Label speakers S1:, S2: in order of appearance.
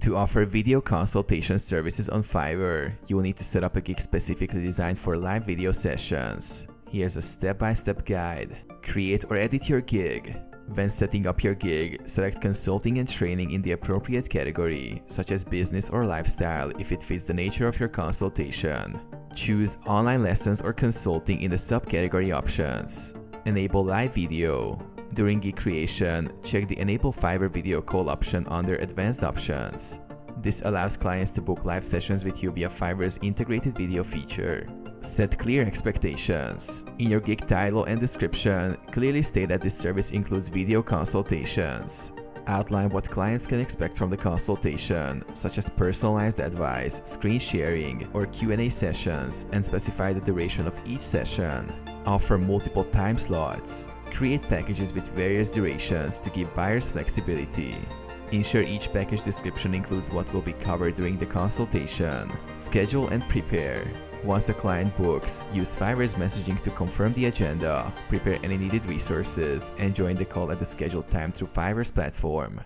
S1: To offer video consultation services on Fiverr, you will need to set up a gig specifically designed for live video sessions. Here's a step-by-step guide. Create or edit your gig. When setting up your gig, select consulting and training in the appropriate category, such as business or lifestyle if it fits the nature of your consultation. Choose online lessons or consulting in the subcategory options. Enable live video. During gig creation, check the Enable Fiverr video call option under Advanced Options. This allows clients to book live sessions with you via Fiverr's integrated video feature. Set clear expectations. In your gig title and description, clearly state that this service includes video consultations. Outline what clients can expect from the consultation, such as personalized advice, screen sharing, or Q&A sessions, and specify the duration of each session. Offer multiple time slots. Create packages with various durations to give buyers flexibility. Ensure each package description includes what will be covered during the consultation. Schedule and prepare. Once a client books, use Fiverr's messaging to confirm the agenda, prepare any needed resources, and join the call at the scheduled time through Fiverr's platform.